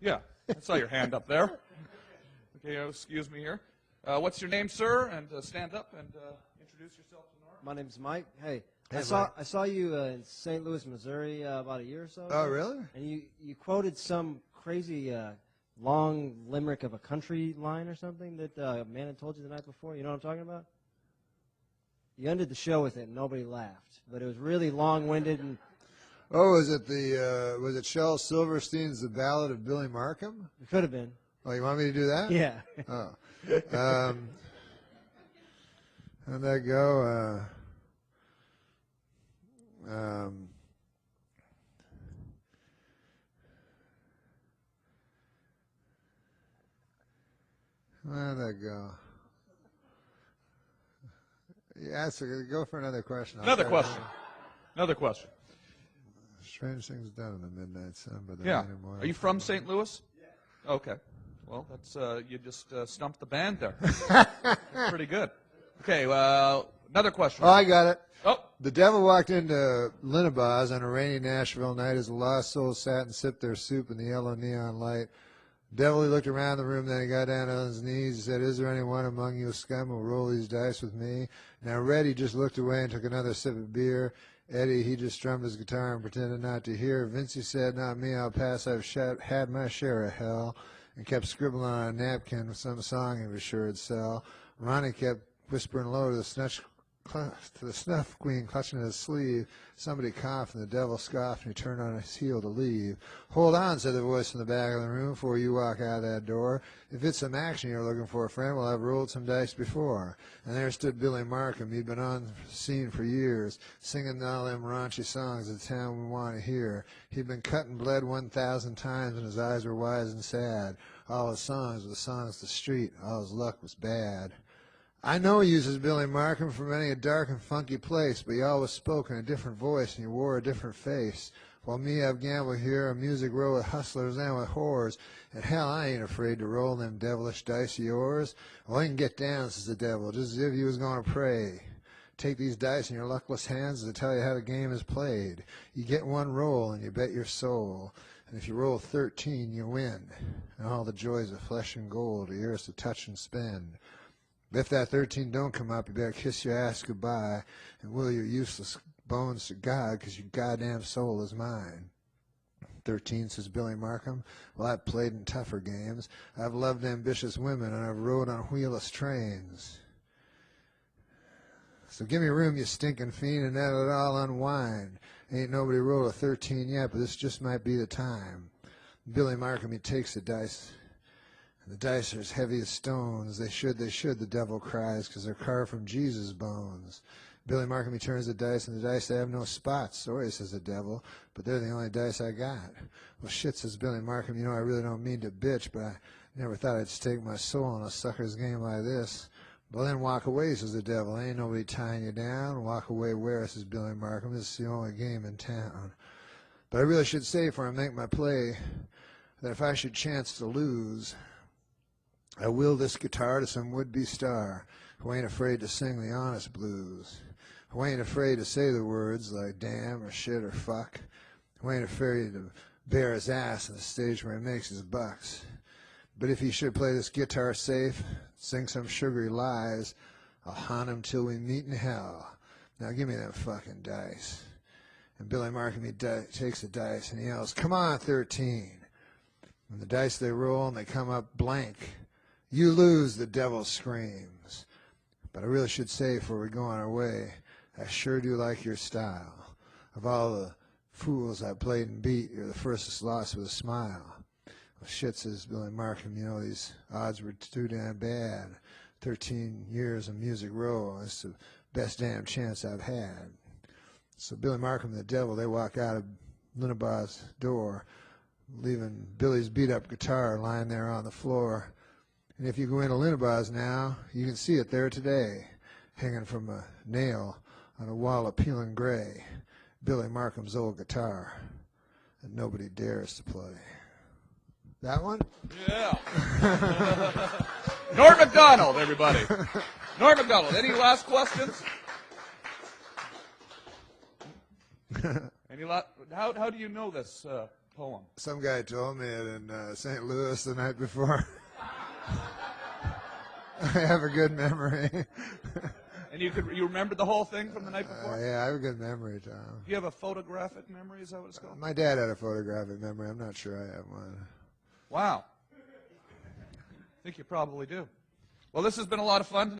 Yeah, I saw your hand up there. Okay, excuse me here. What's your name, sir? And stand up and introduce yourself to Norm. My name's Mike. Hey, Hey, I saw you in St. Louis, Missouri about a year or so ago. Oh, really? And you quoted some crazy long limerick of a country line or something that a man had told you the night before. You know what I'm talking about? You ended the show with it and nobody laughed. But it was really long-winded and... Oh, was it Shel Silverstein's The Ballad of Billy Markham? It could have been. Oh, you want me to do that? Yeah. Oh. How'd that go? How'd that go? Yeah, so go for another question. Another question. Another question. Strange things done in the midnight sun. By the Yeah. morning. Are you from St. Louis? Yeah. Okay. Well, that's you just stumped the band there. Pretty good. Okay. Another question. Oh, I got it. Oh. The devil walked into Linnabah's on a rainy Nashville night as the lost souls sat and sipped their soup in the yellow neon light. Devil, he looked around the room, then he got down on his knees. He said, "Is there anyone among you scum who will roll these dice with me?" Now Red, he just looked away and took another sip of beer. Eddie, he just strummed his guitar and pretended not to hear. Vince, he said, "Not me, I'll pass. I've had my share of hell," and kept scribbling on a napkin with some song he was sure it'd sell. Ronnie kept whispering low to the snuff queen, clutching at his sleeve. Somebody coughed, and the devil scoffed, and he turned on his heel to leave. "Hold on," said the voice from the back of the room, "before you walk out that door. If it's some action you're looking for, friend, well, I've rolled some dice before." And there stood Billy Markham. He'd been on the scene for years, singing all them raunchy songs of the town we want to hear. He'd been cut and bled 1,000 times, and his eyes were wise and sad. All his songs were the songs of the street. All his luck was bad. I know he uses Billy Markham from many a dark and funky place, but he always spoke in a different voice and he wore a different face. While me, I've gambled here a music row with hustlers and with whores, and hell, I ain't afraid to roll them devilish dice of yours. "Well, you can get down," says the devil, just as if you was going to pray. "Take these dice in your luckless hands to tell you how the game is played. You get one roll and you bet your soul, and if you roll 13, you win, and all the joys of flesh and gold are yours to touch and spend. But if that 13 don't come up, you better kiss your ass goodbye and will your useless bones to God, 'cause your goddamn soul is mine." 13, says Billy Markham. "Well, I've played in tougher games. I've loved ambitious women, and I've rode on wheelless trains. So give me room, you stinking fiend, and let it all unwind. Ain't nobody rolled a 13 yet, but this just might be the time." Billy Markham, he takes the dice. The dice are as heavy as stones. They should, the devil cries, 'cause they're carved from Jesus' bones. Billy Markham, he turns the dice, and the dice, they have no spots. "Sorry," says the devil, "but they're the only dice I got." "Well, shit," says Billy Markham, "you know, I really don't mean to bitch, but I never thought I'd stake my soul on a sucker's game like this." "Well, then walk away," says the devil. "Ain't nobody tying you down." "Walk away where?" says Billy Markham. "This is the only game in town. But I really should say, before I make my play, that if I should chance to lose, I will this guitar to some would-be star who ain't afraid to sing the honest blues, who ain't afraid to say the words like damn or shit or fuck, who ain't afraid to bare his ass on the stage where he makes his bucks. But if he should play this guitar safe, sing some sugary lies, I'll haunt him till we meet in hell. Now give me them fucking dice." And Billy Markham, he takes the dice and he yells, "Come on, 13. And the dice, they roll and they come up blank. "You lose," the devil screams. "But I really should say, before we go on our way, I sure do like your style. Of all the fools I played and beat, you're the first that's lost with a smile." "Well, shit," says Billy Markham, "you know, these odds were too damn bad. 13 years of Music Row, it's the best damn chance I've had." So Billy Markham and the devil, they walk out of Linnabah's door, leaving Billy's beat-up guitar lying there on the floor. And if you go into Linnabah's now, you can see it there today, hanging from a nail on a wall of peeling gray. Billy Markham's old guitar that nobody dares to play. That one? Yeah. Norm MacDonald, everybody. Norm MacDonald. Any last questions? How do you know this poem? Some guy told me it in St. Louis the night before. I have a good memory. And you remembered the whole thing from the night before? Yeah, I have a good memory, Tom. Do you have a photographic memory? Is that what it's called? My dad had a photographic memory. I'm not sure I have one. Wow. I think you probably do. Well, this has been a lot of fun.